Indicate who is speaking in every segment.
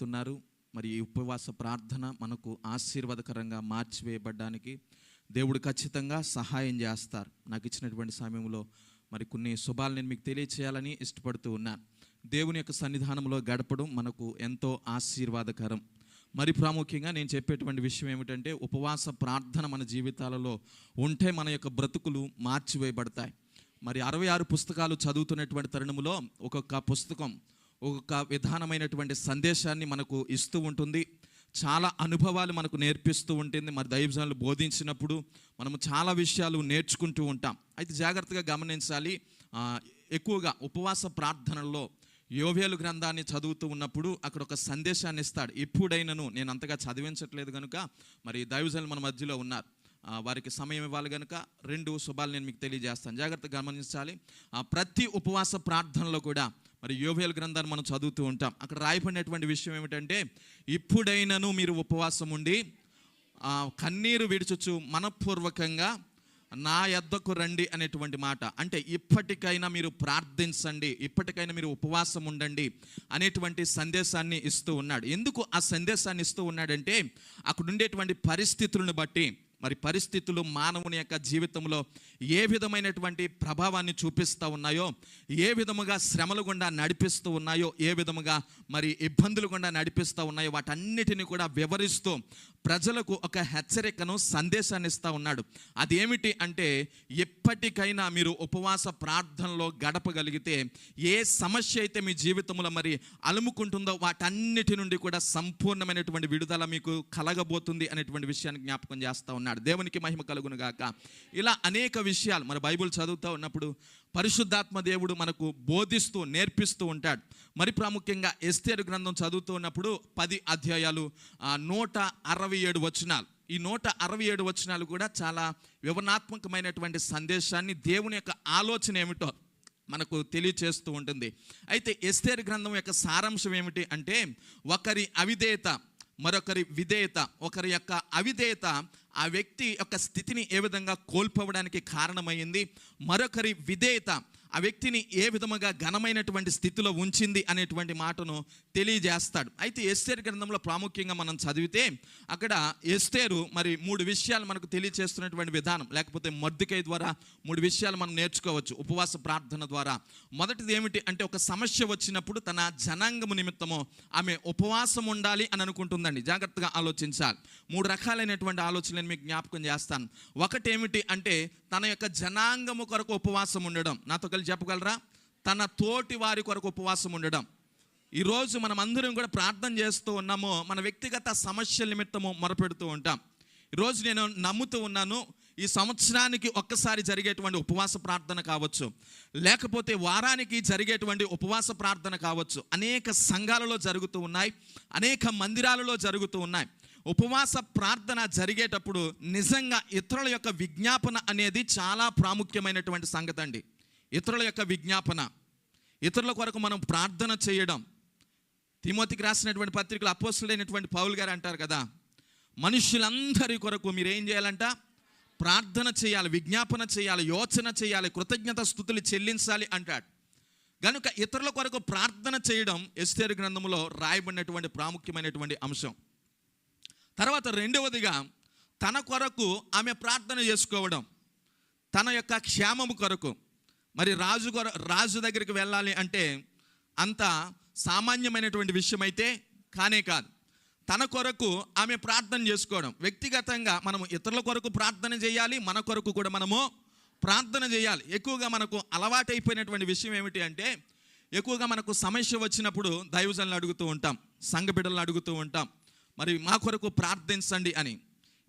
Speaker 1: తున్నారు. మరి ఈ ఉపవాస ప్రార్థన మనకు ఆశీర్వాదకరంగా మార్చివేయబడడానికి దేవుడు ఖచ్చితంగా సహాయం చేస్తారు. నాకు ఇచ్చినటువంటి సమయంలో మరి కొన్ని శుభాలు నేను మీకు తెలియచేయాలని ఇష్టపడుతూ ఉన్నాను. దేవుని యొక్క సన్నిధానంలో గడపడం మనకు ఎంతో ఆశీర్వాదకరం. మరి ప్రాముఖ్యంగా నేను చెప్పేటువంటి విషయం ఏమిటంటే, ఉపవాస ప్రార్థన మన జీవితాలలో ఉంటే మన యొక్క బ్రతుకులు మార్చివేయబడతాయి. మరి 66 పుస్తకాలు చదువుతున్నటువంటి తరుణంలో ఒక్కొక్క పుస్తకం ఒక్కొక్క విధానమైనటువంటి సందేశాన్ని మనకు ఇస్తూ ఉంటుంది. చాలా అనుభవాలు మనకు నేర్పిస్తూ ఉంటుంది. మరి దైవజనులు బోధించినప్పుడు మనము చాలా విషయాలు నేర్చుకుంటూ ఉంటాం. అయితే జాగ్రత్తగా గమనించాలి. ఎక్కువగా ఉపవాస ప్రార్థనల్లో యోవేలు గ్రంథాన్ని చదువుతూ ఉన్నప్పుడు అక్కడ ఒక సందేశాన్ని ఇస్తాడు. ఇప్పుడైనను, నేను అంతగా చదివించట్లేదు కనుక మరి దైవజనులు మన మధ్యలో ఉన్నారు, వారికి సమయం ఇవ్వాలి కనుక 2 శుభాలు నేను మీకు తెలియజేస్తాను. జాగ్రత్తగా గమనించాలి. ప్రతి ఉపవాస ప్రార్థనలో కూడా మరి యోవేలు గ్రంథాన్ని మనం చదువుతూ ఉంటాం. అక్కడ రాయబడినటువంటి విషయం ఏమిటంటే, ఇప్పుడైనను మీరు ఉపవాసం ఉండి కన్నీరు విడుచుచు మనపూర్వకంగా నా యొద్దకు రండి అనేటువంటి మాట. అంటే ఇప్పటికైనా మీరు ప్రార్థించండి, ఇప్పటికైనా మీరు ఉపవాసం ఉండండి అనేటువంటి సందేశాన్ని ఇస్తూ ఉన్నాడు. ఎందుకు ఆ సందేశాన్ని ఇస్తూ ఉన్నాడంటే, అక్కడ ఉండేటువంటి పరిస్థితులను బట్టి, మరి పరిస్థితులు మానవుని యొక్క జీవితంలో ఏ విధమైనటువంటి ప్రభావాన్ని చూపిస్తూ ఉన్నాయో, ఏ విధముగా శ్రమలు గుండా నడిపిస్తూ ఉన్నాయో, ఏ విధముగా మరి ఇబ్బందులు గుండా నడిపిస్తూ ఉన్నాయో, వాటన్నిటిని కూడా వివరిస్తూ ప్రజలకు ఒక హెచ్చరికను, సందేశాన్ని ఇస్తూ ఉన్నాడు. అదేమిటి అంటే, ఎప్పటికైనా మీరు ఉపవాస ప్రార్థనలో గడపగలిగితే ఏ సమస్య అయితే మీ జీవితంలో మరి అలుముకుంటుందో వాటన్నిటి నుండి కూడా సంపూర్ణమైనటువంటి విడుదల మీకు కలగబోతుంది అనేటువంటి విషయాన్ని జ్ఞాపకం చేస్తూ ఉన్నాడు. దేవునికి మహిమ కలుగును గాక. ఇలా అనేక విషయాలు మరి బైబిల్ చదువుతూ ఉన్నప్పుడు పరిశుద్ధాత్మ దేవుడు మనకు బోధిస్తూ నేర్పిస్తూ ఉంటాడు. మరి ప్రాముఖ్యంగా ఎస్తేరు గ్రంథం చదువుతూ ఉన్నప్పుడు 10 అధ్యాయాలు 167 వచనాలు. ఈ 167 వచనాలు కూడా చాలా వివరణాత్మకమైనటువంటి సందేశాన్ని, దేవుని యొక్క ఆలోచన ఏమిటో మనకు తెలియచేస్తూ ఉంటుంది. అయితే ఎస్తేరు గ్రంథం యొక్క సారాంశం ఏమిటి అంటే, ఒకరి అవిధేయత మరొకరి విధేయత, ఒకరి యొక్క అవిధేయత ఆ వ్యక్తి యొక్క స్థితిని ఏ విధంగా కోల్పోవడానికి కారణమైంది, మరొకరి విధేయత ఆ వ్యక్తిని ఏ విధముగా ఘనమైనటువంటి స్థితిలో ఉంచింది అనేటువంటి మాటను తెలియజేస్తాడు. అయితే ఎస్తేరు గ్రంథంలో ప్రాముఖ్యంగా మనం చదివితే అక్కడ ఎస్తేరు మరి 3 విషయాలు మనకు తెలియజేస్తున్నటువంటి విధానం, లేకపోతే మొర్దెకై ద్వారా 3 విషయాలు మనం నేర్చుకోవచ్చు ఉపవాస ప్రార్థన ద్వారా. మొదటిది ఏమిటి అంటే, ఒక సమస్య వచ్చినప్పుడు తన జనాంగము నిమిత్తము ఆమె ఉపవాసం ఉండాలి అని అనుకుంటుందండి. జాగ్రత్తగా ఆలోచించాలి. 3 రకాలైనటువంటి ఆలోచనలు మీకు జ్ఞాపకం చేస్తాను. ఒకటి ఏమిటి అంటే, తన యొక్క జనాంగము కొరకు ఉపవాసం ఉండడం. నాతో కలిసి చెప్పగలరా? తన తోటి వారి కొరకు ఉపవాసం ఉండడం. ఈరోజు మనం అందరం కూడా ప్రార్థన చేస్తూ ఉన్నాము, మన వ్యక్తిగత సమస్యల నిమిత్తము మొరపెడుతూ ఉంటాం. ఈరోజు నేను నమ్ముతూ ఉన్నాను, ఈ సంవత్సరానికి ఒక్కసారి జరిగేటువంటి ఉపవాస ప్రార్థన కావచ్చు, లేకపోతే వారానికి జరిగేటువంటి ఉపవాస ప్రార్థన కావచ్చు, అనేక సంఘాలలో జరుగుతూ ఉన్నాయి, అనేక మందిరాలలో జరుగుతూ ఉన్నాయి. ఉపవాస ప్రార్థన జరిగేటప్పుడు నిజంగా ఇతరుల యొక్క విజ్ఞాపన అనేది చాలా ప్రాముఖ్యమైనటువంటి సంగతి అండి. ఇతరుల యొక్క విజ్ఞాపన, ఇతరుల కొరకు మనం ప్రార్థన చేయడం. తిమోతికి రాసినటువంటి పత్రికలో అపోస్తలుడైనటువంటి పౌలు గారు అంటారు కదా, మనుషులందరి కొరకు మీరు ఏం చేయాలంట? ప్రార్థన చేయాలి, విజ్ఞాపన చేయాలి, యోచన చేయాలి, కృతజ్ఞత స్తుతులు చెల్లించాలి అంటాడు. కనుక ఇతరుల కొరకు ప్రార్థన చేయడం ఎస్తేరు గ్రంథంలో రాయబడినటువంటి ప్రాముఖ్యమైనటువంటి అంశం. తర్వాత రెండవదిగా తన కొరకు ఆమె ప్రార్థన చేసుకోవడం, తన యొక్క క్షేమము కొరకు. మరి రాజు దగ్గరికి వెళ్ళాలి అంటే అంత సామాన్యమైనటువంటి విషయం అయితే కానే కాదు. తన కొరకు ఆమె ప్రార్థన చేసుకోవడం. వ్యక్తిగతంగా మనము ఇతరుల కొరకు ప్రార్థన చేయాలి, మన కొరకు కూడా మనము ప్రార్థన చేయాలి. ఎక్కువగా మనకు అలవాటైపోయినటువంటి విషయం ఏమిటి అంటే, ఎక్కువగా మనకు సమస్య వచ్చినప్పుడు దైవజనులను అడుగుతూ ఉంటాం, సంఘ బిడ్డలను అడుగుతూ ఉంటాం, మరి మా కొరకు ప్రార్థించండి అని.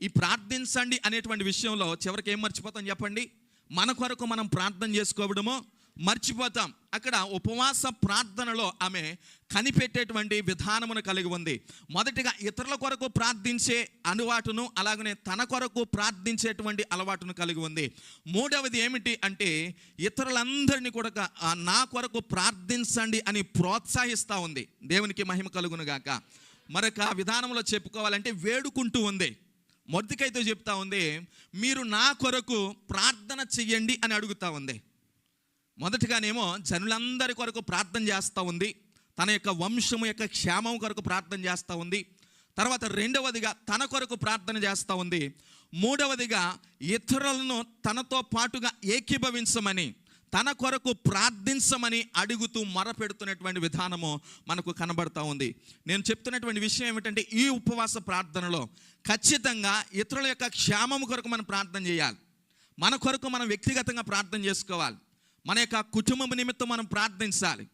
Speaker 1: ఈ ప్రార్థించండి అనేటువంటి విషయంలో చివరికి ఏం మర్చిపోతాం చెప్పండి? మన కొరకు మనం ప్రార్థన చేసుకోవడము మర్చిపోతాం. అక్కడ ఉపవాస ప్రార్థనలో ఆమె కనిపెట్టేటువంటి విధానమును కలిగి ఉంది. మొదటిగా ఇతరుల కొరకు ప్రార్థించే అలవాటును, అలాగనే తన కొరకు ప్రార్థించేటువంటి అలవాటును కలిగి ఉంది. మూడవది ఏమిటి అంటే, ఇతరులందరినీ కూడా నా కొరకు ప్రార్థించండి అని ప్రోత్సహిస్తూ ఉంది. దేవునికి మహిమ కలుగును గాక. మరొక విధానంలో చెప్పుకోవాలంటే వేడుకుంటూ ఉంది. మొర్దెకైతో చెప్తా ఉంది, మీరు నా కొరకు ప్రార్థన చెయ్యండి అని అడుగుతా ఉంది. మొదటిగానేమో జనులందరి కొరకు ప్రార్థన చేస్తూ ఉంది, తన యొక్క వంశము యొక్క క్షేమం కొరకు ప్రార్థన చేస్తూ ఉంది. తర్వాత రెండవదిగా తన కొరకు ప్రార్థన చేస్తూ ఉంది. మూడవదిగా ఇతరులను తనతో పాటుగా ఏకీభవించమని, తన కొరకు ప్రార్థించమని అడుగుతూ మొరపెడుతున్నటువంటి విధానము మనకు కనబడతా ఉంది. నేను చెప్తున్నటువంటి విషయం ఏమిటంటే, ఈ ఉపవాస ప్రార్థనలో ఖచ్చితంగా ఇతరుల యొక్క క్షేమం కొరకు మనం ప్రార్థన చేయాలి. మన కొరకు మనం వ్యక్తిగతంగా ప్రార్థన చేసుకోవాలి. మన యొక్క కుటుంబం నిమిత్తం మనం ప్రార్థించాలి.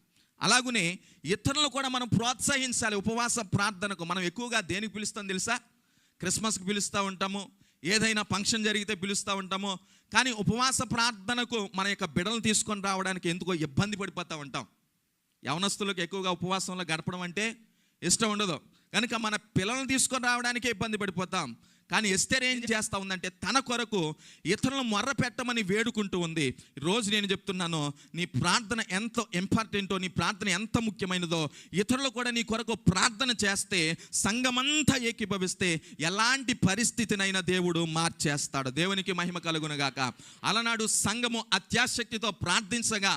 Speaker 1: అలాగనే ఇతరులను కూడా మనం ప్రోత్సహించాలి. ఉపవాస ప్రార్థనకు మనం ఎక్కువగా దేనికి పిలుస్తాం తెలుసా? క్రిస్మస్కి పిలుస్తూ ఉంటాము, ఏదైనా ఫంక్షన్ జరిగితే పిలుస్తూ ఉంటాము. కానీ ఉపవాస ప్రార్థనకు మన యొక్క బిడ్డలు తీసుకొని రావడానికి ఎందుకో ఇబ్బంది పడిపోతూ ఉంటాం. యవనస్తులకు ఎక్కువగా ఉపవాసంలో గడపడం అంటే ఇష్టం ఉండదు కనుక మన పిల్లల్ని తీసుకొని రావడానికే ఇబ్బంది పడిపోతాం. కానీ ఎస్తేర్ ఏం చేస్తూ ఉందంటే, తన కొరకు ఇతరులను మొర్ర పెట్టమని వేడుకుంటూ ఉంది. ఈరోజు నేను చెప్తున్నాను, నీ ప్రార్థన ఎంత ఇంపార్టెంటో, నీ ప్రార్థన ఎంత ముఖ్యమైనదో, ఇతరులు కూడా నీ కొరకు ప్రార్థన చేస్తే, సంఘమంతా ఏకీభవిస్తే ఎలాంటి పరిస్థితినైనా దేవుడు మార్చేస్తాడు. దేవునికి మహిమ కలుగునుగాక. అలనాడు సంఘము అత్యాశక్తితో ప్రార్థించగా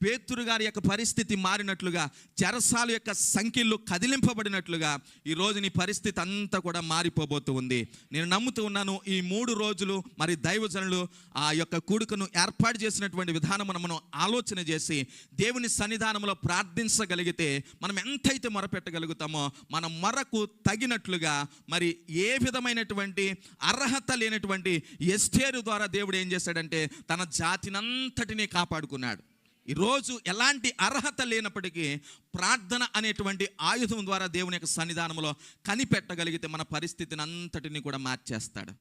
Speaker 1: పేతురు గారి యొక్క పరిస్థితి మారినట్లుగా, చెరసాల యొక్క సంఖ్యలు కదిలింపబడినట్లుగా ఈరోజు నీ పరిస్థితి అంతా కూడా మారిపోబోతూ ఉంది. నేను నమ్ముతూ ఉన్నాను, ఈ 3 రోజులు మరి దైవజనులు ఆ యొక్క కూడుకను ఏర్పాటు చేసినటువంటి విధానం మనం ఆలోచన చేసి దేవుని సన్నిధానంలో ప్రార్థించగలిగితే, మనం ఎంతైతే మొరపెట్టగలుగుతామో మన మొరకు తగినట్లుగా మరి ఏ విధమైనటువంటి అర్హత లేనటువంటి ఎస్తేరు ద్వారా దేవుడు ఏం చేశాడంటే, తన జాతినంతటినీ కాపాడుకున్నాడు. ఈరోజు ఎలాంటి అర్హత లేనప్పటికీ ప్రార్థన అనేటువంటి ఆయుధం ద్వారా దేవుని యొక్క సన్నిధానంలో కనిపెట్టగలిగితే మన పరిస్థితిని అంతటిని కూడా మార్చేస్తాడు.